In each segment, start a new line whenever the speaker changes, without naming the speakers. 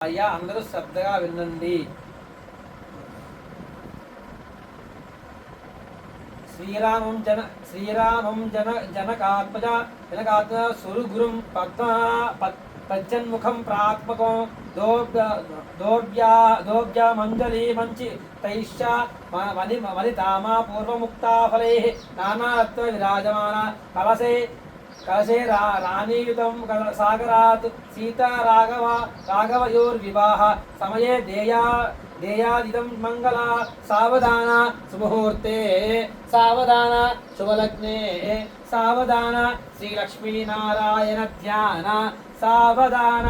అయ్యా అందరూ శ్రద్ధగా వినండి. జనకాత్మజ సురుగురుం పద్యన్ముఖం ప్రాత్మకం దోర్వ్యామంజలి మంచి తైశ్చ వనితామా పూర్వముక్తా ఫలై నానారత్న విరాజమాన కలశే రాణీయుతం సాగరాత్ సీతా రాఘవయోర్వివాహ సమయే దేయాదిదం మంగళ సావధాన సుముహూర్తే సావధాన శుభలగ్నే సావధాన శ్రీలక్ష్మీనారాయణ ధ్యాన సావధాన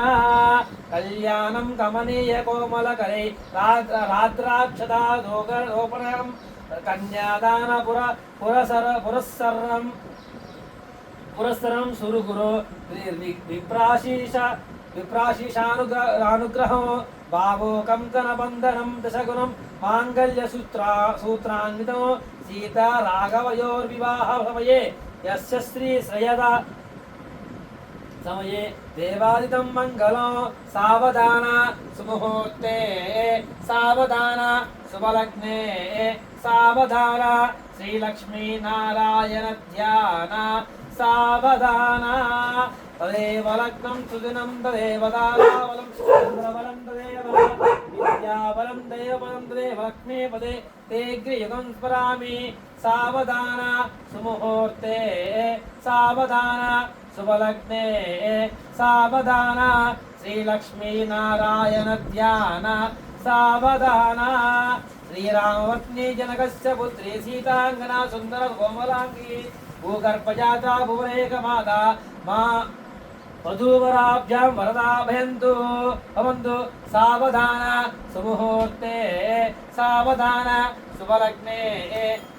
కళ్యాణం గమనీయ కోమలకరై రాద్రాక్షతాదోపనం కన్యాదాన పురస్సరం సురుగురు విప్రాశీషానుగ్రహం బావో కంకణ బంధనం దశగుణం మాంగళ్య సూత్రాన్వితం సీతా రాఘవయోర్వివాహ సమయే యస్య శ్రీ శ్రేయద సమయే దేవాదితం మంగళం సావధాన సుముహూర్తే సావధాన శుభలగ్నే సావధాన శ్రీలక్ష్మీనారాయణ ధ్యాన సావధాన తదేవ లగ్నం సుదినం తదేవ తారాబలం చంద్రబలం తదేవ విద్యాబలం దేవబలం తదేవ లక్ష్మీ పదే తే గ్రియగం స్మరామి సావధాన సుముహూర్తే సావధాన శుభలగ్నే సావధాన శ్రీలక్ష్మీనారాయణ ధ్యాన సావధాన శ్రీరామపత్ని జనకస్య పుత్రి సీతాంగనా సుందర కోమలాంగి భూగర్భజాతా భువనేకమాత మా వధూవరాభ్యాం వరదాభయంతు భవంతు సావధాన సుముహూర్తే సావధాన శుభలగ్నే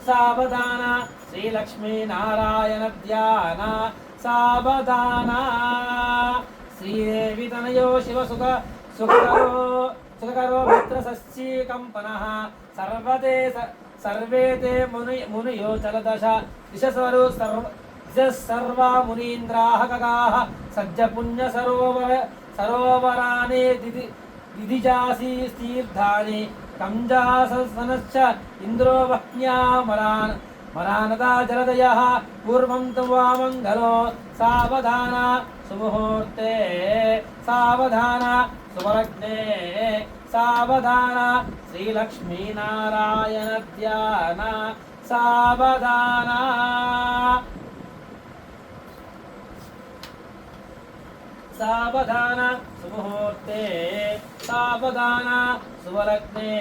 సావధాన శ్రీలక్ష్మీనారాయణ ధ్యాన సావధాన శ్రీదేవి తనయో శివసుఖ సుఖకరో మిత్రసస్యకంపనః సర్వే తే మునియో చలదశ దిశస్వరు సర్వా మునీంద్రాః ఖగాః సజ్జ పుణ్య సరోవరాని దిదిజాసి తీర్థాని కంజాసనశ్చ ఇంద్రో వహ్న్యా మరానదా జలదయః పూర్వం త్వా మంగళో సావధాన సుముహూర్తే సావధాన సువలగ్నే సావధాన శ్రీలక్ష్మీనారాయణ ధ్యాన సావధాన సావధాన సుముహూర్తే సావధాన సువలగ్నే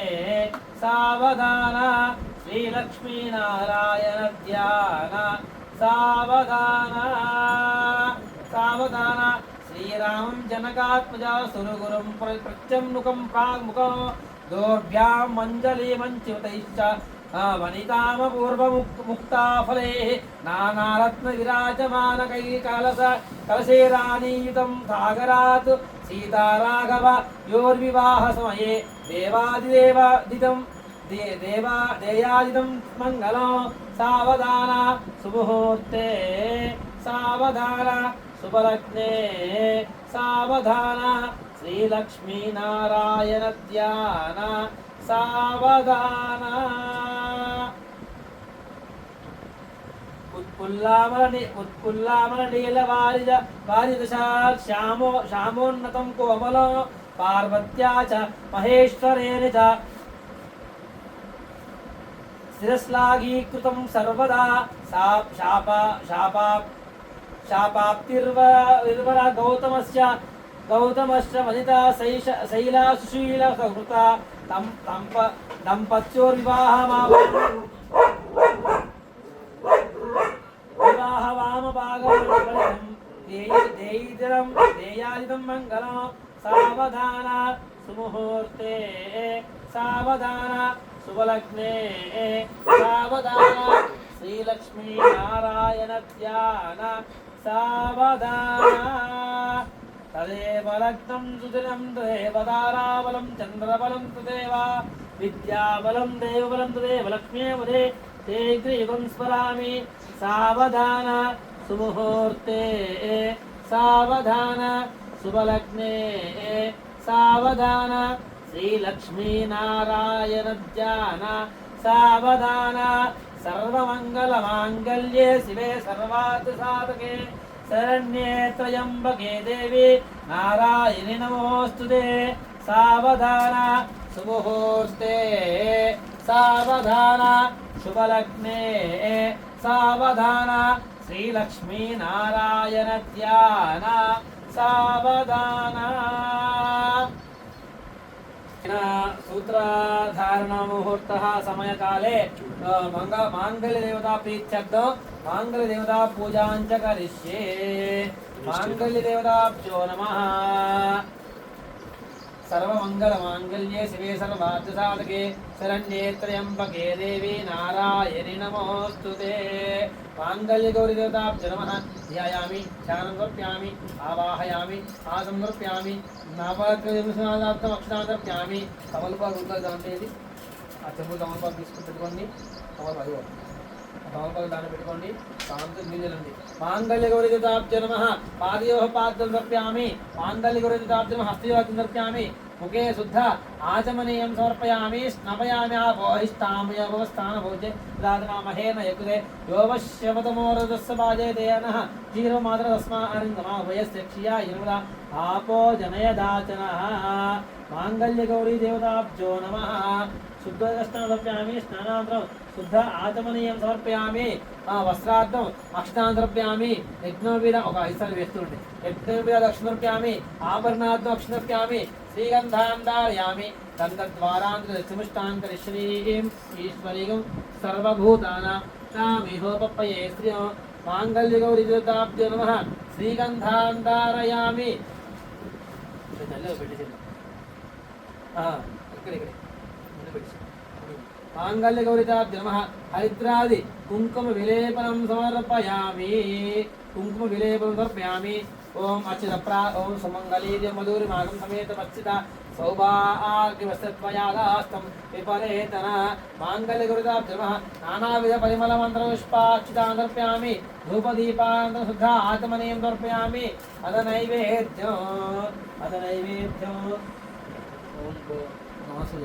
సావధాన శ్రీలక్ష్మీనారాయణ ధ్యాన సావధాన సావధాన శ్రీరామం జనకాత్మజ సురుగురుం ప్రత్యన్ముఖం ప్రాగ్ముఖం దోర్భ్యాం మంజలి మంచితైశ్చ వనితామ పూర్వముక్తా ఫలై నానారత్న విరాజమాన కలశే రాణీయుతం సాగరాత్ సీతారాఘవ యోర్వివాహ సమయే దేయాదిదం మంగళం సావధాన సుముహూర్తే సావధాన శుభలగ్నే సావధాన శ్రీలక్ష్మీనారాయణ ధ్యాన సావధాన ఉత్పుల్లామల నీల శ్యామోన్నతం కోమలం పార్వత్యా చ మహేశ్వరేణ చ శిరశ్లాఘీకృతం సర్వదా శాపాప్తిర్వర గౌతమశ్చ వనిత శైలా సుశీల సహృత వివాహవామభాగం దేయాదిదం మంగళం సావధాన సుముహూర్తే సావధాన శుభలగ్నే సావధాన శ్రీలక్ష్మీనారాయణ ధ్యాన సావధాన తదేవ లగ్నం సుదినం తదేవ తారాబలం చంద్రబలం తదేవ విద్యాబలం దేవబలం తదేవ లక్ష్మీ పదే తే గ్రీవం స్మరామి సావధాన సుముహూర్తే సావధాన शुभलग्ने సావధాన శ్రీలక్ష్మీనారాయణ ధ్యాన సావధాన సర్వమంగళమాంగళ్యే శివే సర్వార్థ సాధకే శరణ్యే త్రయంబకే దేవి నారాయణి నమోస్తుతే సావధాన శుభముహూర్తే సావధాన శుభలగ్నే సావధాన శ్రీలక్ష్మీనారాయణ ధ్యాన సావధాన सूत्रधारण मुहूर्त समयकाले मांगल्यदेवता प्रीत्यर्थं मांगल्यदेवता पूजां च करिष्ये मांगल्यदेवताभ्यो नमः सर्वमंगलमांगल्ये शिवे सर्वार्थसाधके शरण्ये त्र्यंबके देवी नारायणि नमोस्तुते मांगल्यगौरीदेवताभ्यो नमः ध्यायामि ध्यानं समर्पयामि आवाहयामि आसमर्पयामि नवग्रहविष्णादार्थम् अक्षतां समर्पयामि तमलपाకు దాంటేది ఆ చెంబు తమలపాకు తీసుకుని పెట్టుకోండి తమలపాకు దాన్ని పెట్టుకోండి శాంతి నిజలండి मांगल्यगौरीदेवताभ्यो नमः पादयोः पादं समर्पयामि मांगल्यगौरीदेवताभ्यो नमः हस्तयोः समर्पयामि मुखे शुद्ध आचमनीयं समर्पयामि स्नापयामि आपोहिष्ठामयवस्थानभोजे दादनामहेन यकुते योवश्यवतमोरदस्य बाजेतेनः जीवमात्र तस्मा अरिन्दमा वयस्य क्षिया यनुला आपो जनयदाचनः मांगल्यगौरीदेवताभ्यो नमः शुद्धदर्शनं समर्पयामि स्नानानन्तरं शुद्ध आचमनीयं समर्पयामि वस्त्रार्थम् अक्षतां समर्पयामि यज्ञोपवीतं ఒక ఐసారి వేస్తుండే యజ్ఞోపవీతం దక్షిణ సమర్పయామి ఆభరణార్థం అక్షత సమర్పయామి श्रीगन्धां धारयामि तन्तद्वारान्तरश्रीं ईश्वरीं सर्वभूतानां तामिहोपपये श्रियो मांगल्यगौरीदेवताभ्यो नमः श्रीगन्धां धारयामि मांगल्यगौरीदेवताभ्यो नमः हरिद्रादि कुङ्कुमविलेपनं समर्पयामि कुङ्कुमविलेपनं समर्पयामि ओम अच्युतप्रा ओम सुमंगलीर्य मधुरिमागम समेत वत्सिता सौभाग्यवस्त्रत्वयादास्तं विपरेतन मांगल्यगौरीदेवताभ्यो नमः नानाविध परिमलमन्त्रपुष्पाक्षितां समर्पयामि धूपदीपान् शुद्ध आत्मनीयं समर्पयामि अद नैवेद्यम् ओम को नमस्ते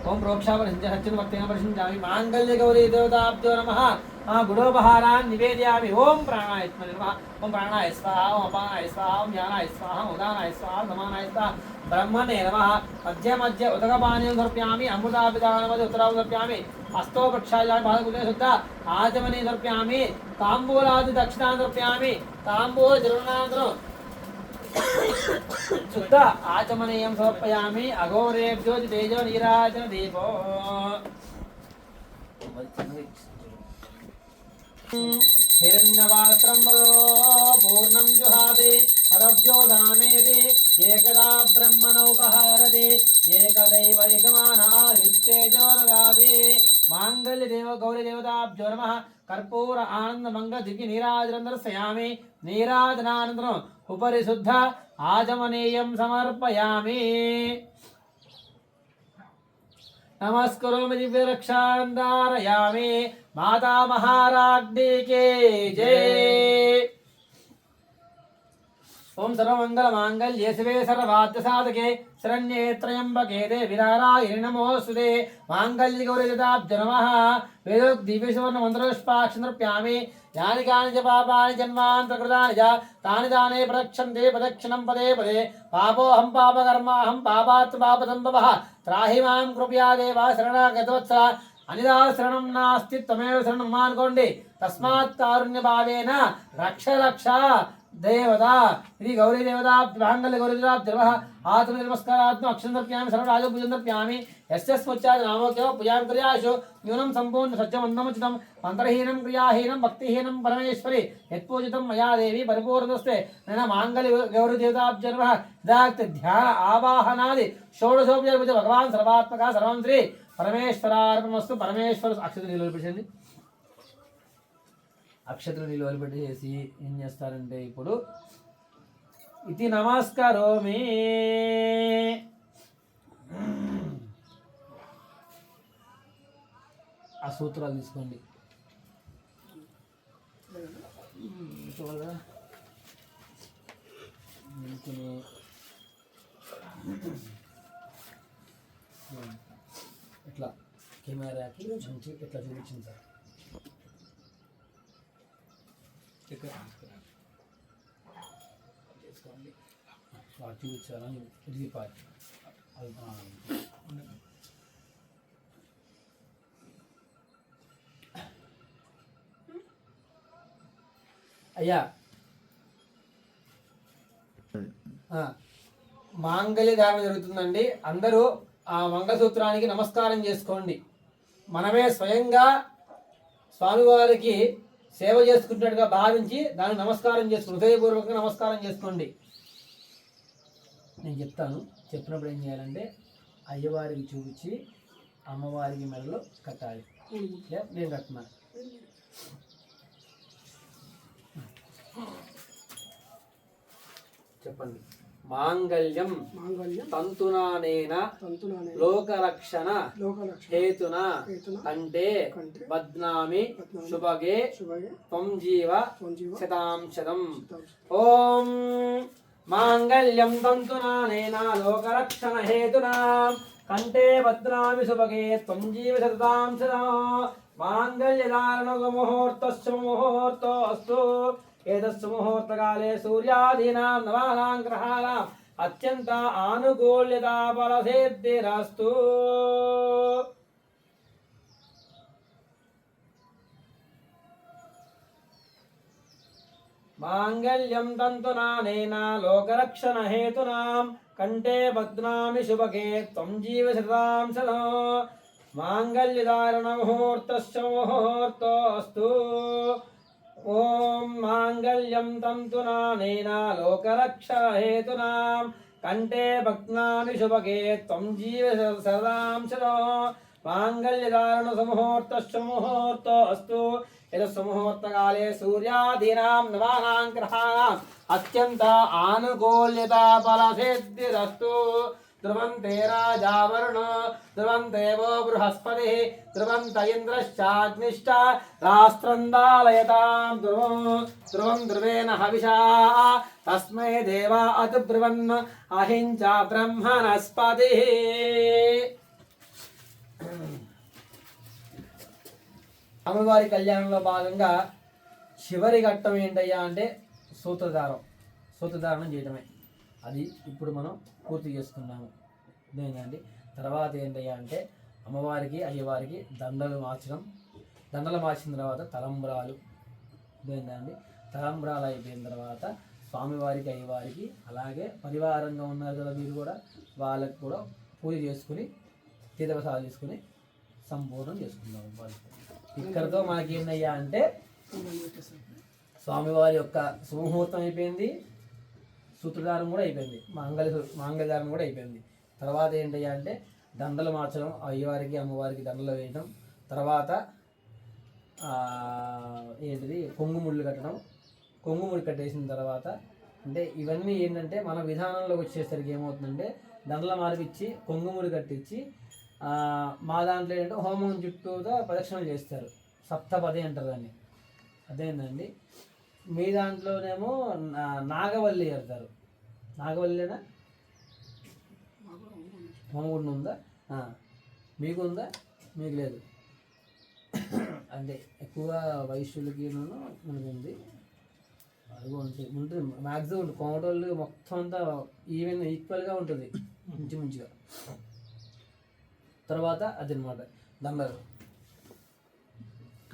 ओम प्रोक्षापरिषिञ्च भक्तेन परिषिञ्चामि मांगल्यगौरीदेवताभ्यो नमः गुडोपहारान् निवेदयामि ओम प्राणाय नमः ओम प्राणाय स्वाहा ओम अपानाय स्वाहा ओम ज्ञानाय स्वाहा उदानाय स्वाहा समानाय स्वाहा ब्रह्मणे नमः मध्य मध्य उदकपानीयं समर्पयामि अमृतापिदानमध्य उत्तरावं समर्पयामि हस्तो प्रक्षालयामि पादकुले शुद्ध आचमनीयं समर्पयामि ताम्बूलादि दक्षिणां समर्पयामि ताम्बूलजलनान्तरं शुद्ध आचमनीयं समर्पयामि अघोरेभ्यो तेजो नीराजन दीपो हिरण्यपात्रं पूर्णं जुहाति परभ्यो धामेति एकदा ब्रह्मणोपहारति एकदैव यजमानादिस्तेजो ददाति मांगल्यदेव गौरीदेवताभ्यो नमः कर्पूर आनन्दमङ्गलदिव्य नीराजनं दर्शयामि नीराजनानन्तरम् उपरि शुद्ध आचमनीयं समर्पयामि नमस्करोमि दिव्यरक्षां धारयामि माता महाराज्ञी के जय ओम सर्वमंगलमांगल्ये शिवे सर्वार्थसाधके शरण्ये त्र्यंबके देवी नारायणि नमोस्तुते मांगल्यगौरीदेवताभ्यो नमः वेदोक्तिविश्ववर्णमन्त्रपुष्पाक्षं समर्पयामि यानि कानि च पापानि जन्मान्तरकृतानि च तानि तानि प्रदक्षन्ते प्रदक्षिणं पदे पदे पापोऽहं पापकर्माहं पापात् पापसम्भवः त्राहि मां कृपया देव शरणागतवत्सला अनिदा शरणं नास्ति त्वमेव शरणं मानुकोण्डि तस्मात् कारुण्यभावेन रक्ष रक्ष देवता इति गौरीदेवता मांगल्यगौरीदेवताभ्यो नमः आत्मनमस्कारात्म अक्षं समर्पयामि सर्वराजो पूजं समर्पयामि यस्य स्मुच्चात् नामोक्यो पूजां क्रियासु न्यूनं सम्पूर्ण सत्यमन्नमुचितं मन्त्रहीनं क्रियाहीनं भक्तिहीनं परमेश्वरि यत्पूजितं मया देवी परिपूर्णस्ते नैन मांगल्यगौरीदेवताभ्यो नमः दाक्ति ध्यान आवाहनादि षोडशोपचारपूजा भगवान् सर्वात्मकः सर्वं श्री परमेश्वरार्पणमस्तु परमेश्वर अक्षत నిలబెట్టండి అక్షతలు నిలబెట్టేసి ఏం చేస్తారంటే ఇప్పుడు इति नमस्करोमि ఆ సూత్రాలు తీసుకోండి పెట్టుకుని ఇట్లా కెమెరాకి మంచి ఇట్లా చూపించింది సార్. చేసుకోండి చూపించాలని ఇది పార్టీ అయ్యా మాంగళ్య ధారణ జరుగుతుందండి. అందరూ ఆ మంగళసూత్రానికి నమస్కారం చేసుకోండి. మనమే స్వయంగా స్వామివారికి సేవ చేసుకుంటున్నట్టుగా భావించి దానికి నమస్కారం చేసుకోండి. హృదయపూర్వకంగా నమస్కారం చేసుకోండి. నేను చెప్తాను, చెప్పినప్పుడు ఏం చేయాలంటే అయ్యవారికి చూపించి అమ్మవారికి మెడలో కట్టాలి. నేను కట్టున్నాను. చెప్పండి. మాంగళ్యం తంతునానేన లోకరక్షణ హేతున కంటే బధ్నామి శుభగే త్వం జీవ శతాం శతం. ఓం మాంగళ్యం తంతునానేన లోకరక్షణ హేతున కంటే బధ్నామి శుభగే త్వం జీవ శతాం శతం. మాంగళ్యధారణ ముహూర్తస్సు ముహూర్తోస్తు. ఏతస్సు ముహూర్తకాలే సూర్యాదీనాం నవానాం గ్రహాణాం అత్యంత ఆనుకూల్యతా ఫలసిద్ధిరస్తు. మాంగళ్యం తంతునానేన లోకరక్షణ హేతునాం కంటే బధ్నామి శుభగే త్వం జీవ శతాం శతం. మాంగళ్యధారణ ముహూర్తస్సు ముహూర్తోస్తు. ఓం మాంగళ్యం తంతునానేన లోకరక్షణ హేతునాం కంటే బధ్నామి శుభగే త్వం జీవ శతాం శతం. మాంగళ్యధారణ ముహూర్తస్సు ముహూర్తోస్తు. ఏతస్సు ముహూర్తకాలే సూర్యాదీనాం నవానాం గ్రహాణాం అత్యంత ఆనుకూల్యతా ఫలసిద్ధిరస్తు. ధ్రువంతే రాజా వరుణో ధ్రువంతేవో బృహస్పతి ధ్రువంత ఇంద్రశ్చాగ్నిశ్చ రాష్ట్రందాలయతాం ధ్రువం. ధ్రువం ధ్రువేణ హవిషా తస్మై దేవా అతుబ్రువన్ అహించ బ్రహ్మణస్పతి. అమ్మవారి కళ్యాణంలో భాగంగా చివరి ఘట్టం ఏంటయ్యా అంటే సూత్రధారణం చేయడమే. అది ఇప్పుడు మనం పూర్తి చేసుకున్నాము. ఇదేంటండి. తర్వాత ఏంటయ్యా అంటే అమ్మవారికి అయ్యవారికి దండలు మార్చడం. దండలు మార్చిన తర్వాత తలంబ్రాలు. ఇదేంటండి. తలంబ్రాలు అయిపోయిన తర్వాత స్వామివారికి అయ్యవారికి అలాగే పరివారంగా ఉన్నారు కదా మీరు కూడా, వాళ్ళకి కూడా పూజ చేసుకుని తీర్థప్రసాదాలు తీసుకుని సంపూర్ణం చేసుకున్నాము. ఇక్కడతో మనకేందయ్యా అంటే స్వామివారి యొక్క సుముహూర్తం అయిపోయింది, సూత్రధారం కూడా అయిపోయింది, మాంగళ్యధారం కూడా అయిపోయింది. తర్వాత ఏంటయ్యా అంటే దండలు మార్చడం, అయ్యవారికి అమ్మవారికి దండలు వేయడం, తర్వాత ఏంటిది కొంగుముళ్ళు కట్టడం. కొంగుముళ్ళు కట్టేసిన తర్వాత అంటే ఇవన్నీ ఏంటంటే మన విధానంలోకి వచ్చేసరికి ఏమవుతుందంటే దండలు మార్పిచ్చి కొంగుముళ్ళు కట్టించి మా దాంట్లో ఏంటంటే హోమం చుట్టూతో ప్రదక్షిణలు చేస్తారు. సప్తపది అంటారు దాన్ని. అదేంటండి. మీ దాంట్లోనేమో నాగవల్లి కడతారు. నాగవల్లినా హోమగుండ ఉందా? మీకు ఉందా? మీకు లేదు. అంటే ఎక్కువగా వైశ్యులకి మనకు ఉంది. అది ఉంటుంది మ్యాక్సిమం కోమటోళ్ళు మొత్తం అంతా ఈక్వల్గా ఉంటుంది మంచిగా. తర్వాత అది అనమాట దండలు.